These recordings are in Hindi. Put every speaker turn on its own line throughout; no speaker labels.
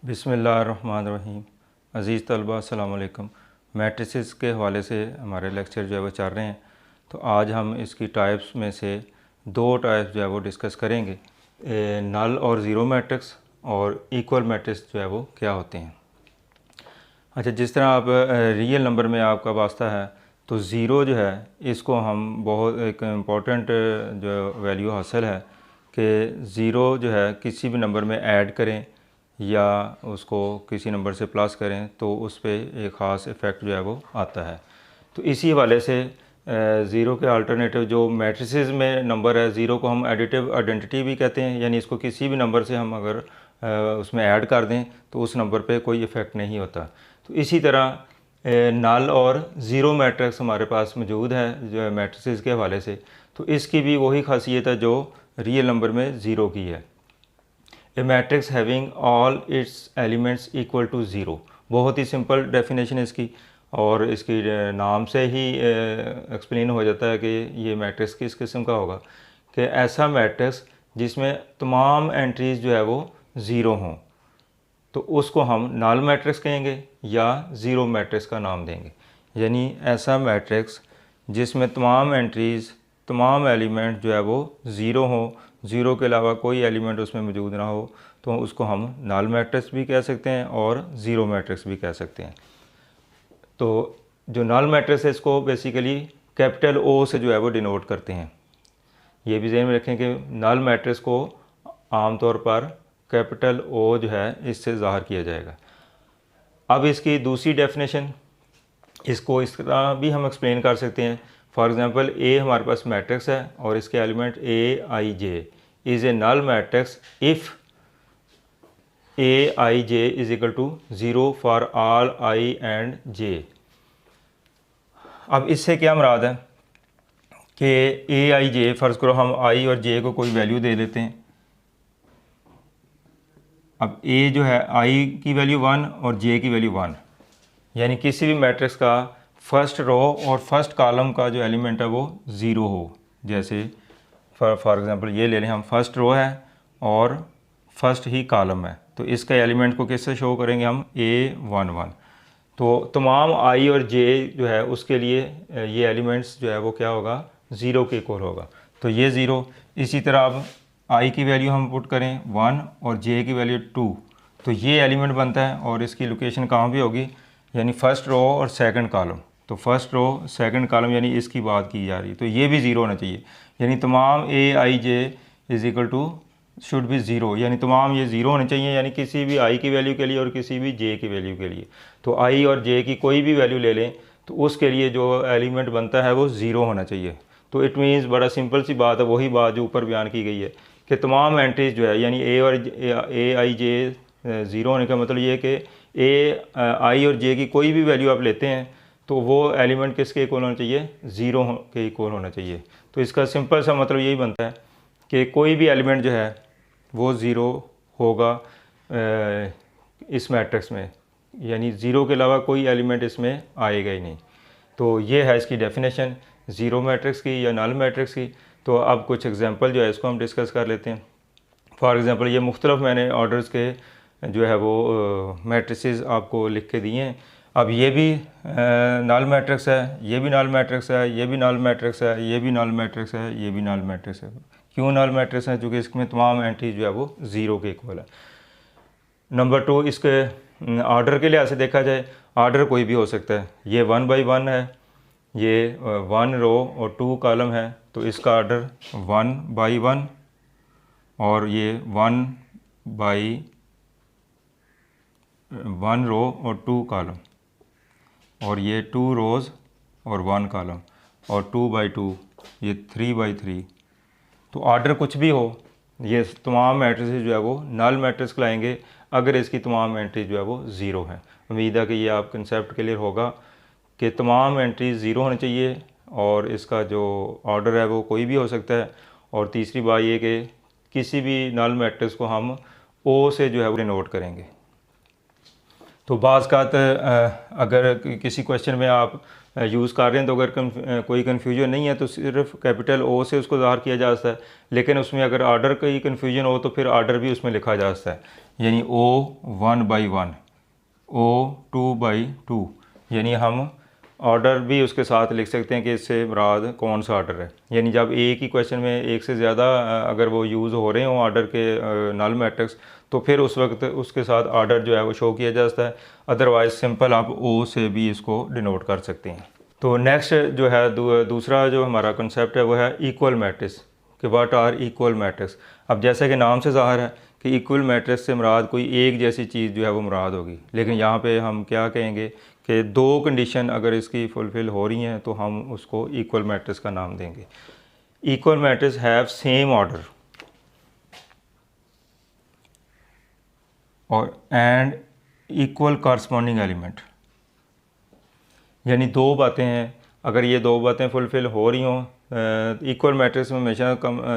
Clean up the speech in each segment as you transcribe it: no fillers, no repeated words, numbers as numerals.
बिस्मिल्लाहिर्रहमानिर्रहीम। अज़ीज़ तलबा अस्सलाम वालेकुम। मैट्रिसेस के हवाले से हमारे लेक्चर जो है वो चल रहे हैं। तो आज हम इसकी टाइप्स में से दो टाइप्स जो है वो डिस्कस करेंगे, नल और ज़ीरो मैट्रिक्स और इक्वल मैट्रिक्स जो है वो क्या होते हैं। अच्छा, जिस तरह आप रियल नंबर में आपका वास्ता है तो ज़ीरो जो है इसको हम बहुत एक इम्पॉर्टेंट जो वैल्यू हासिल है कि ज़ीरो जो है किसी भी नंबर में ऐड करें या उसको किसी नंबर से प्लस करें तो उस पर एक ख़ास इफ़ेक्ट जो है वो आता है। तो इसी हवाले से ज़ीरो के अल्टरनेटिव जो मैट्रिसेस में नंबर है, ज़ीरो को हम एडिटिव आइडेंटिटी भी कहते हैं, यानी इसको किसी भी नंबर से हम अगर उसमें ऐड कर दें तो उस नंबर पे कोई इफ़ेक्ट नहीं होता। तो इसी तरह नल और ज़ीरो मैट्रिक्स हमारे पास मौजूद है जो मैट्रिसेस के हवाले से। तो इसकी भी वही खासियत है जो रियल नंबर में ज़ीरो की है। A matrix having all its elements equal to zero, बहुत ही सिंपल डेफिनेशन है इसकी, और इसकी नाम से ही एक्सप्लेन हो जाता है कि ये मैट्रिक्स किस किस्म का होगा। कि ऐसा मैट्रिक्स जिसमें तमाम एंट्रीज़ जो है वो ज़ीरो हों तो उसको हम नल मैट्रिक्स कहेंगे या ज़ीरो मैट्रिक्स का नाम देंगे। यानी ऐसा मैट्रिक्स जिसमें तमाम एंट्रीज़, तमाम एलिमेंट जो है वो ज़ीरो हो, ज़ीरो के अलावा कोई एलिमेंट उसमें मौजूद ना हो, तो उसको हम नल मैट्रिक्स भी कह सकते हैं और ज़ीरो मैट्रिक्स भी कह सकते हैं। तो जो नल मैट्रिक्स है इसको बेसिकली कैपिटल ओ से जो है वो डिनोट करते हैं। ये भी ध्यान में रखें कि नल मैट्रिक्स को आमतौर पर कैपिटल ओ जो है इससे ज़ाहिर किया जाएगा। अब इसकी दूसरी डेफिनेशन, इसको इस तरह भी हम एक्सप्लेन कर सकते हैं। फॉर एग्ज़ाम्पल ए हमारे पास मैट्रिक्स है और इसके element A I J is a null matrix if A I J is equal to zero for all I and J. अब इससे क्या मुराद है कि ए आई जे, फ़र्ज़ करो हम आई और जे को कोई वैल्यू दे देते हैं। अब ए जो है आई की वैल्यू 1 और जे की वैल्यू 1, यानी किसी भी मैट्रिक्स का फर्स्ट रो और फर्स्ट कॉलम का जो एलिमेंट है वो ज़ीरो हो। जैसे फॉर एग्ज़ाम्पल ये ले लें हम, फर्स्ट रो है और फर्स्ट ही कॉलम है, तो इसका एलिमेंट को किससे शो करेंगे हम, A11। तो तमाम आई और जे जो है उसके लिए ये एलिमेंट्स जो है वो क्या होगा, ज़ीरो के इक्वल होगा। तो ये ज़ीरो। इसी तरह अब आई की वैल्यू हम पुट करें 1 और जे की वैल्यू 2, तो ये एलिमेंट बनता है और इसकी लोकेशन कहाँ भी होगी, यानी फ़र्स्ट रो और सेकंड कॉलम। तो फर्स्ट रो सेकंड कॉलम यानी इसकी बात की जा रही है, तो ये भी ज़ीरो होना चाहिए। यानी तमाम A I J is equal to should be zero, यानी तमाम ये ज़ीरो होने चाहिए, यानी किसी भी आई की वैल्यू के लिए और किसी भी जे की वैल्यू के लिए। तो आई और जे की कोई भी वैल्यू ले लें तो उसके लिए जो एलिमेंट बनता है वो ज़ीरो होना चाहिए। तो इट मीन्स बड़ा सिंपल सी बात है, वही बात जो ऊपर बयान की गई है कि तमाम एंट्रीज जो है, यानी ए आई जे ज़ीरो होने का मतलब ये है कि ए आई और जे की कोई भी वैल्यू आप लेते हैं तो वो एलिमेंट किसके इक्वल होना चाहिए, ज़ीरो के इक्वल होना चाहिए। तो इसका सिंपल सा मतलब यही बनता है कि कोई भी एलिमेंट जो है वो ज़ीरो होगा इस मैट्रिक्स में, यानी ज़ीरो के अलावा कोई एलिमेंट इसमें आएगा ही नहीं। तो ये है इसकी डेफिनेशन ज़ीरो मैट्रिक्स की या नल मैट्रिक्स की। तो अब कुछ एग्जांपल जो है इसको हम डिस्कस कर लेते हैं। फॉर एग्ज़ाम्पल ये मुख्तलिफ मैंने ऑर्डर्स के जो है वो मैट्रिसेस आपको लिख के दिए हैं। अब ये भी नल मैट्रिक्स है, ये भी नल मैट्रिक्स है, ये भी नल मैट्रिक्स है, ये भी नल मैट्रिक्स है, ये भी नल मैट्रिक्स है। क्यों नल मैट्रिक्स है, क्योंकि इसमें तमाम एंट्री जो है वो ज़ीरो के इक्वल है। नंबर 2, इसके ऑर्डर के लिहाज से देखा जाए, ऑर्डर कोई भी हो सकता है। ये 1 बाई 1 है, ये 1 रो और 2 कॉलम है, तो इसका ऑर्डर 1 बाई 1, और ये 1 बाई 1 रो और 2 कॉलम, और ये 2 रोज़ और 1 कॉलम, और 2 बाई 2, ये 3 बाई 3। तो ऑर्डर कुछ भी हो, ये तमाम मैट्रिसेस जो है वो नल मैट्रिक्स कहलाएंगे अगर इसकी तमाम एंट्री जो है वो ज़ीरो है। उम्मीद है कि ये आप कंसेप्ट क्लियर होगा कि तमाम एंट्रीज ज़ीरो होनी चाहिए और इसका जो ऑर्डर है वो कोई भी हो सकता है। और तीसरी बात ये कि किसी भी नल मैट्रिक्स को हम ओ से जो है वो डिनोट करेंगे। तो बाज़ अगर किसी क्वेश्चन में आप यूज़ कर रहे हैं तो अगर कोई कन्फ्यूजन नहीं है तो सिर्फ कैपिटल ओ से उसको ज़ाहिर किया जा सकता है, लेकिन उसमें अगर आर्डर की कन्फ्यूजन हो तो फिर आर्डर भी उसमें लिखा जा सकता है, यानी O1/1, O2/2, यानी हम ऑर्डर भी उसके साथ लिख सकते हैं कि इससे मुराद कौन सा ऑर्डर है। यानी जब एक ही क्वेश्चन में एक से ज़्यादा अगर वो यूज़ हो रहे हों ऑर्डर के नल मैट्रिक्स, तो फिर उस वक्त उसके साथ ऑर्डर जो है वो शो किया जा सकता है, अदरवाइज़ सिंपल आप ओ से भी इसको डिनोट कर सकते हैं। तो नेक्स्ट जो है दूसरा जो हमारा कंसेप्ट है वो है इक्वल मैट्रिक्स, कि व्हाट आर इक्वल मैट्रिक्स। अब जैसा कि नाम से ज़ाहिर है कि इक्वल मैट्रिक्स से मुराद कोई एक जैसी चीज़ जो है वो मुराद होगी, लेकिन यहाँ पे हम क्या कहेंगे कि दो कंडीशन अगर इसकी फुलफ़िल हो रही हैं तो हम उसको इक्वल मैट्रिक्स का नाम देंगे। Equal matrix have same order और एंड इक्वल कॉरस्पॉन्डिंग एलिमेंट, यानी दो बातें हैं, अगर ये दो बातें फुलफ़िल हो रही हों, इक्वल मैट्रिक्स में हमेशा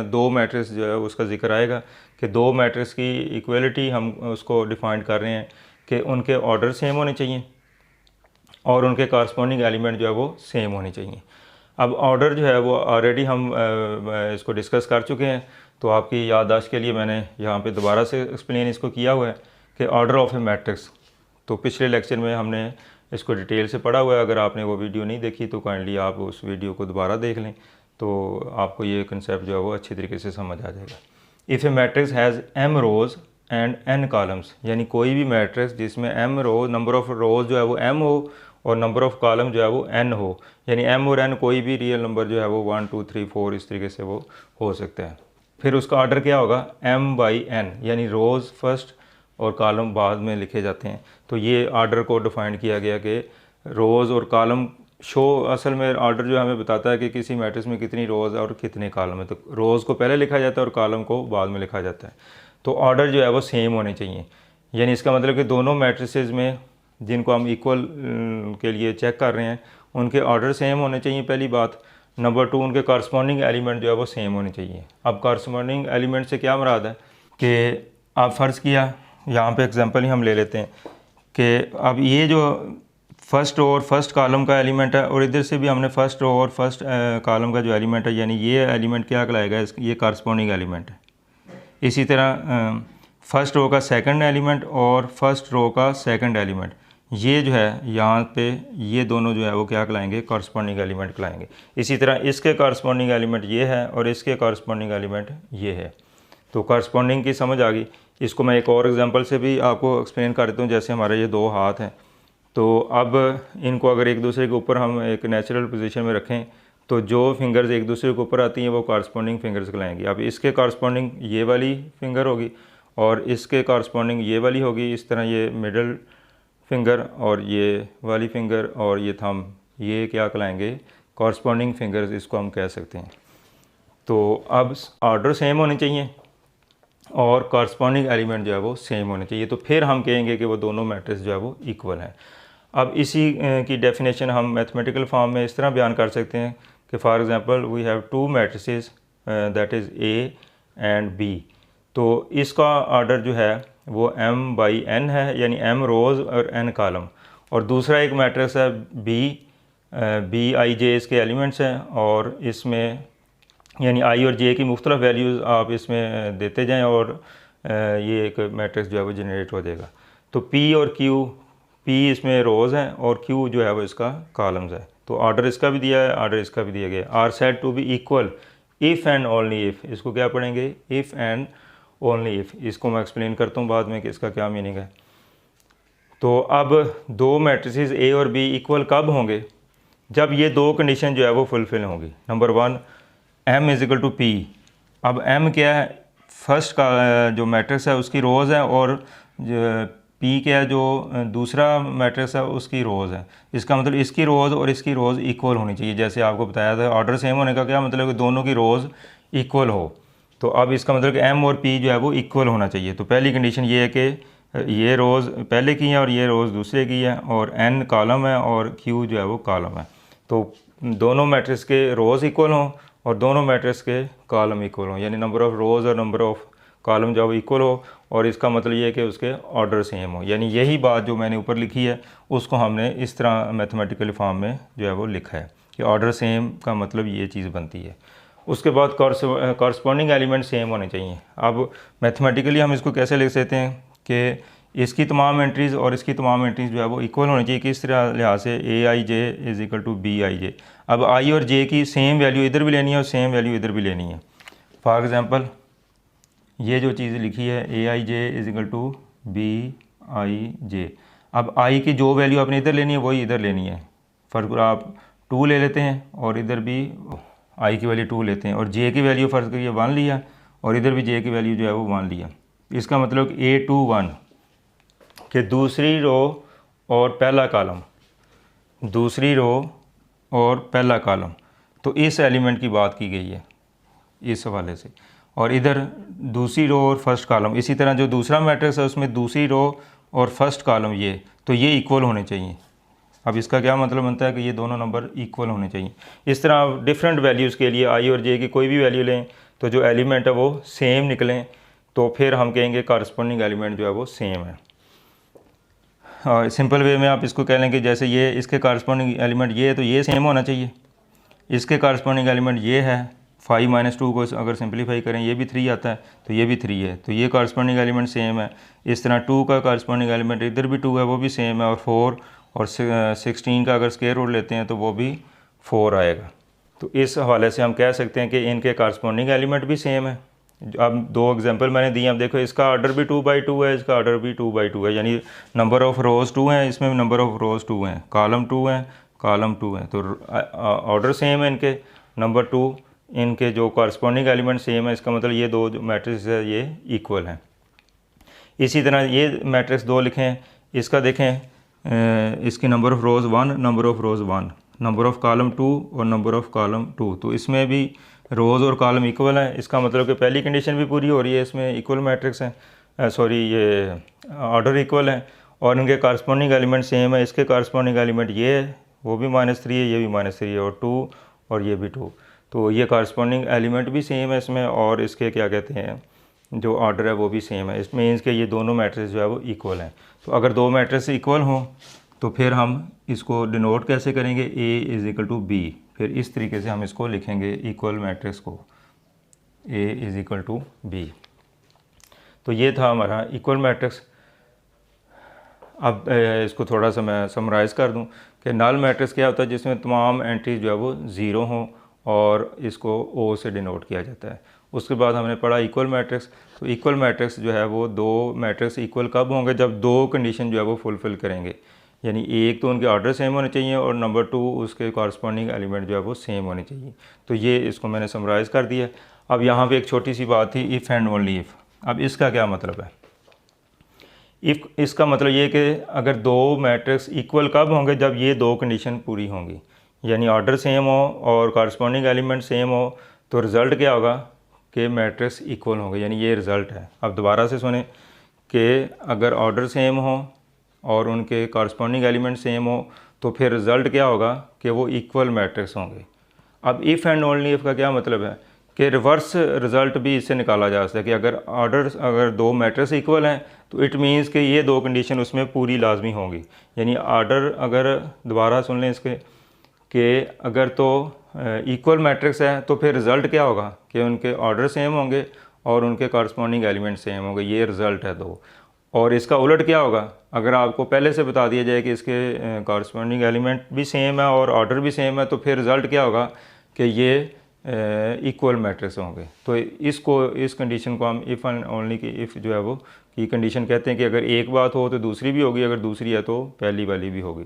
दो मैट्रिक्स जो है उसका जिक्र आएगा कि दो मैट्रिक्स की इक्वलिटी हम उसको डिफ़ाइन कर रहे हैं कि उनके ऑर्डर सेम होने चाहिए और उनके कॉरस्पॉन्डिंग एलिमेंट जो है वो सेम होने चाहिए। अब ऑर्डर जो है वो ऑलरेडी हम इसको डिस्कस कर चुके हैं, तो आपकी याददाश्त के लिए मैंने यहाँ पे दोबारा से एक्सप्लेन इसको किया हुआ है कि ऑर्डर ऑफ ए मैट्रिक्स, तो पिछले लेक्चर में हमने इसको डिटेल से पढ़ा हुआ है। अगर आपने वो वीडियो नहीं देखी तो काइंडली आप उस वीडियो को दोबारा देख लें, तो आपको ये कंसेप्ट जो है वो अच्छी तरीके से समझ आ जाएगा। If a matrix has m rows and n columns, यानी कोई भी मैट्रिक्स जिसमें m rows, number of rows जो है वो m हो और नंबर ऑफ़ कॉलम जो है वो n हो, यानी m और n कोई भी रियल नंबर जो है वो 1 2 3 4 इस तरीके से वो हो सकता है। फिर उसका ऑर्डर क्या होगा, m/n, यानी रोज़ फर्स्ट और कॉलम बाद में लिखे जाते हैं। तो ये ऑर्डर को डिफ़ाइन किया गया कि रोज़ और कॉलम शो, असल में ऑर्डर जो हमें बताता है कि किसी मैट्रिक्स में कितनी रोज़ और कितने कॉलम है, तो रोज़ को पहले लिखा जाता है और कॉलम को बाद में लिखा जाता है। तो ऑर्डर जो है वो सेम होने चाहिए, यानी इसका मतलब कि दोनों मैट्रिसेस में जिनको हम इक्वल के लिए चेक कर रहे हैं उनके ऑर्डर सेम होने चाहिए, पहली बात। नंबर 2, उनके कॉरस्पॉन्डिंग एलिमेंट जो है वो सेम होने चाहिए। अब कॉरस्पॉन्डिंग एलिमेंट से क्या मुराद है कि आप फ़र्ज़ किया, यहाँ पे एग्जांपल ही हम ले लेते हैं कि अब ये जो फर्स्ट रो और फर्स्ट कॉलम का एलिमेंट है और इधर से भी हमने फर्स्ट रो और फर्स्ट कॉलम का जो एलिमेंट है, यानी ये एलिमेंट क्या कहलाएगा, ये कॉरस्पॉन्डिंग एलिमेंट है। इसी तरह फर्स्ट रो का सेकंड एलिमेंट और फर्स्ट रो का सेकंड एलिमेंट, ये जो है यहाँ पे ये दोनों जो है वो क्या कहलाएंगे, कॉरस्पॉन्डिंग एलिमेंट कहलाएंगे। इसी तरह इसके कॉरस्पॉन्डिंग एलिमेंट ये है और इसके कॉरस्पॉन्डिंग एलिमेंट ये है। तो कॉरस्पॉन्डिंग की समझ आ गई। इसको मैं एक और एग्जांपल से भी आपको एक्सप्लेन कर देता हूँ। जैसे हमारे ये दो हाथ हैं, तो अब इनको अगर एक दूसरे के ऊपर हम एक नेचुरल पोजीशन में रखें तो जो फिंगर्स एक दूसरे के ऊपर आती हैं वो कॉरस्पॉन्डिंग फिंगर्स कहलाएंगी। अब इसके कॉरस्पॉन्डिंग ये वाली फिंगर होगी और इसके कॉरस्पॉन्डिंग ये वाली होगी। इस तरह ये मिडल फिंगर और ये वाली फिंगर और ये थंब, ये क्या कहलाएंगे, कॉरस्पॉन्डिंग फिंगर्स इसको हम कह सकते हैं। तो अब ऑर्डर सेम होने चाहिए और कॉरस्पॉन्डिंग एलिमेंट जो है वो सेम होने चाहिए, तो फिर हम कहेंगे कि वो दोनों मैट्रिक्स जो है वो इक्वल हैं। अब इसी की डेफिनेशन हम मैथमेटिकल फॉर्म में इस तरह बयान कर सकते हैं कि for example we have two matrices that is A and B. तो इसका ऑर्डर जो है वो m/n है, यानी m रोज़ और n कॉलम। और दूसरा एक मैट्रिक्स है b/j इसके एलिमेंट्स हैं और इसमें यानी i और j की मुख्तलिफ वैल्यूज़ आप इसमें देते जाएं और ये एक मैट्रिक्स जो है वो जनरेट हो जाएगा। तो p और q, p इसमें रोज़ हैं और q जो है वो इसका कॉलम्स है। तो ऑर्डर इसका भी दिया है, ऑर्डर इसका भी दिया गया। Are said to be equal if and only if, इसको क्या पढ़ेंगे, इफ़ एंड ओनली इफ़। इसको मैं एक्सप्लेन करता हूँ बाद में कि इसका क्या मीनिंग है। तो अब दो मैट्रिसेस ए और बी इक्वल कब होंगे, जब ये दो कंडीशन जो है वो फुलफ़िल होंगी। Number 1, m=p। अब m क्या है, फर्स्ट का जो मैट्रिक्स है उसकी रोज़ है और p क्या है, जो दूसरा मैट्रिक्स है उसकी रोज़ है। इसका मतलब इसकी रोज़ और इसकी रोज़ इक्वल होनी चाहिए। जैसे आपको बताया था ऑर्डर सेम होने का क्या मतलब कि दोनों की रोज़ इक्वल हो। तो अब इसका मतलब कि m और p जो है वो इक्वल होना चाहिए। तो पहली कंडीशन ये है कि ये रोज़ पहले की है और ये रोज़ दूसरे की है और n कॉलम है और q जो है वो कॉलम है। तो दोनों मैट्रिक्स के रोज़ इक्वल हों और दोनों मैट्रिक्स के कॉलम इक्वल हों, यानी नंबर ऑफ़ रोज़ और नंबर ऑफ़ कॉलम जो है वो इक्वल हो, और इसका मतलब ये है कि उसके ऑर्डर सेम हो। यानी यही बात जो मैंने ऊपर लिखी है उसको हमने इस तरह मैथमेटिकल फॉर्म में जो है वो लिखा है कि ऑर्डर सेम का मतलब ये चीज़ बनती है। उसके बाद कॉरस्पॉन्डिंग एलिमेंट सेम होने चाहिए। अब मैथमेटिकली हम इसको कैसे लिख सकते हैं कि इसकी तमाम एंट्रीज़ और इसकी तमाम एंट्रीज़ जो है वो इक्वल होनी चाहिए। किस तरह लिहाज से A I J is equal to B I J. अब आई और जे की सेम वैल्यू इधर भी लेनी है और सेम वैल्यू इधर भी लेनी है। फॉर एग्ज़ाम्पल ये जो चीज़ लिखी है A I J is equal to B I J. अब आई की जो वैल्यू आपने इधर लेनी है वही इधर लेनी है। फर्क आप 2 ले लेते हैं और इधर भी आई की वैल्यू 2 लेते हैं, और जे की वैल्यू फ़र्ज़ करिए 1 लिया और इधर भी जे की वैल्यू जो है वो 1 लिया। इसका मतलब A21 कि दूसरी रो और पहला कॉलम, दूसरी रो और पहला कॉलम, तो इस एलिमेंट की बात की गई है इस हवाले से। और इधर दूसरी रो और फर्स्ट कॉलम, इसी तरह जो दूसरा मैट्रिक्स है उसमें दूसरी रो और फर्स्ट कॉलम ये, तो ये इक्वल होने चाहिए। अब इसका क्या मतलब बनता है कि ये दोनों नंबर इक्वल होने चाहिए। इस तरह आप डिफरेंट वैल्यूज़ के लिए आई और जे की कोई भी वैल्यू लें तो जो एलिमेंट है वो सेम निकलें, तो फिर हम कहेंगे कॉरस्पॉन्डिंग एलिमेंट जो है वो सेम है। और सिंपल वे में आप इसको कह लें कि जैसे ये इसके कॉरस्पॉन्डिंग एलिमेंट ये है तो ये सेम होना चाहिए। इसके कॉरस्पॉन्डिंग एलिमेंट ये है, 5 - 2 को अगर सिंपलीफाई करें ये भी 3 आता है तो ये भी 3 है, तो ये कॉरस्पॉन्डिंग एलिमेंट सेम है। इस तरह 2 का कॉरस्पॉन्डिंग एलिमेंट इधर भी 2 है, वो भी सेम है। और 4 और 16 का अगर स्क्वायर रूट लेते हैं तो वो भी 4 आएगा। तो इस हवाले से हम कह सकते हैं कि इनके कॉरस्पॉन्डिंग एलिमेंट भी सेम है। अब 2 एग्जांपल मैंने दिए, अब देखो इसका ऑर्डर भी 2/2 है, इसका ऑर्डर भी 2/2 है, यानी नंबर ऑफ़ रोज़ 2 हैं, इसमें भी नंबर ऑफ़ रोज़ 2 हैं, कॉलम 2 हैं, कॉलम 2 हैं, तो ऑर्डर सेम है इनके, नंबर 2, इनके जो कॉरस्पॉन्डिंग एलिमेंट सेम है, इसका मतलब ये दो जो मैट्रिक्स है ये इक्वल हैं। इसी तरह ये मैट्रिक्स 2 लिखें, इसका देखें इसकी number of rows 1, number of rows 1, number of column 2 और नंबर ऑफ़ कॉलम 2, तो इसमें भी रोज़ और कॉलम इक्वल है। इसका मतलब कि पहली कंडीशन भी पूरी हो रही है, इसमें इक्वल मैट्रिक्स हैं, सॉरी ये ऑर्डर इक्वल है, और इनके कॉरस्पॉन्डिंग एलिमेंट सेम है। इसके कॉरस्पॉन्डिंग एलिमेंट ये है, वो भी -3 है, ये भी -3 है, और 2 और ये भी 2, तो ये कॉरस्पॉन्डिंग एलिमेंट भी सेम है इसमें, और इसके क्या कहते हैं जो ऑर्डर है वो भी सेम है। इसमें मीन्स कि ये दोनों मैट्रिक्स जो है वो इक्वल हैं। तो अगर दो मैट्रिक्स इक्वल हों तो फिर हम इसको डिनोट कैसे करेंगे, A is equal to B, फिर इस तरीके से हम इसको लिखेंगे इक्वल मैट्रिक्स को, A is equal to B। तो ये था हमारा इक्वल मैट्रिक्स। अब इसको थोड़ा सा मैं समराइज़ कर दूं कि नल मैट्रिक्स क्या होता है, जिसमें तमाम एंट्रीज जो है वो ज़ीरो हों और इसको O से डिनोट किया जाता है। उसके बाद हमने पढ़ा इक्वल मैट्रिक्स। तो इक्वल मैट्रिक्स जो है वो दो मैट्रिक्स इक्वल कब होंगे, जब दो कंडीशन जो है वो फुलफ़िल करेंगे, यानी एक तो उनके ऑर्डर सेम होने चाहिए और नंबर 2 उसके कॉरस्पॉन्डिंग एलिमेंट जो है वो सेम होने चाहिए। तो ये इसको मैंने समराइज़ कर दिया। अब यहाँ पे एक छोटी सी बात थी, इफ़ एंड ओनली इफ़। अब इसका क्या मतलब है, इसका मतलब ये कि अगर दो मैट्रिक्स इक्वल कब होंगे, जब ये दो कंडीशन पूरी होंगी, यानी ऑर्डर सेम हो और कॉरस्पॉन्डिंग एलिमेंट सेम हो, तो रिज़ल्ट क्या होगा कि मैट्रिक्स इक्वल होंगे, यानी ये रिज़ल्ट है। अब दोबारा से सुने कि अगर ऑर्डर सेम हो और उनके कॉरस्पॉन्डिंग एलिमेंट सेम हो तो फिर रिज़ल्ट क्या होगा कि वो इक्वल मैट्रिक्स होंगे। अब इफ़ एंड ओनली इफ़ का क्या मतलब है कि रिवर्स रिज़ल्ट भी इससे निकाला जा सकता है कि अगर दो मैट्रिक्स इक्वल हैं तो इट मीन्स कि ये दो कंडीशन उसमें पूरी लाजमी होंगी। यानी ऑर्डर, अगर दोबारा सुन लें इसके कि अगर तो इक्वल मैट्रिक्स है तो फिर रिज़ल्ट क्या होगा कि उनके ऑर्डर सेम होंगे और उनके कॉरस्पॉन्डिंग एलिमेंट सेम होंगे, ये रिज़ल्ट है दो। और इसका उलट क्या होगा, अगर आपको पहले से बता दिया जाए कि इसके कॉरस्पॉन्डिंग एलिमेंट भी सेम है और ऑर्डर भी सेम है, तो फिर रिज़ल्ट क्या होगा कि ये इक्वल मैट्रिक्स होंगे। तो इस कंडीशन को हम इफ़ एंड ओनली की इफ़ जो है वो की कंडीशन कहते हैं कि अगर एक बात हो तो दूसरी भी होगी, अगर दूसरी है तो पहली वाली भी होगी।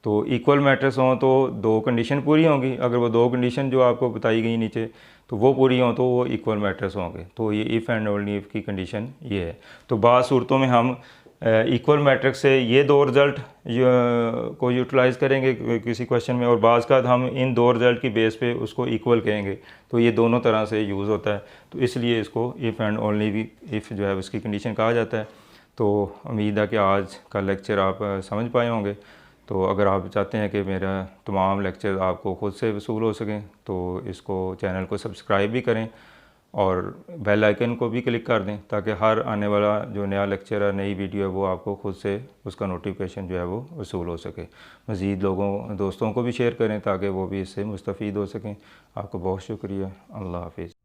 तो इक्वल मैट्रिक्स हों तो दो कंडीशन पूरी होंगी, अगर वो दो कंडीशन जो आपको बताई गई नीचे तो वो पूरी हों तो वो इक्वल मैट्रिक्स होंगे। तो ये इफ़ एंड ओनली इफ़ की कंडीशन ये है। तो बाद सूरतों में हम इक्वल मैट्रिक्स से ये दो रिज़ल्ट को यूटिलाइज़ करेंगे किसी क्वेश्चन में, और बाज़ का हम इन दो रिज़ल्ट की बेस पे उसको इक्वल कहेंगे। तो ये दोनों तरह से यूज़ होता है, तो इसलिए इसको इफ़ एंड ओनली भी इफ़ जो है उसकी कंडीशन कहा जाता है। तो उम्मीद है कि आज का लेक्चर आप समझ पाए होंगे। तो अगर आप चाहते हैं कि मेरा तमाम लेक्चर आपको ख़ुद से वसूल हो सकें तो इसको चैनल को सब्सक्राइब भी करें और बेल आइकन को भी क्लिक कर दें ताकि हर आने वाला जो नया लेक्चर है, नई वीडियो है, वो आपको खुद से उसका नोटिफिकेशन जो है वो वसूल हो सके। मज़ीद दोस्तों को भी शेयर करें ताकि वो भी इससे मुस्तफ़ीद हो सकें। आपको बहुत शुक्रिया। अल्लाह हाफ़िज़।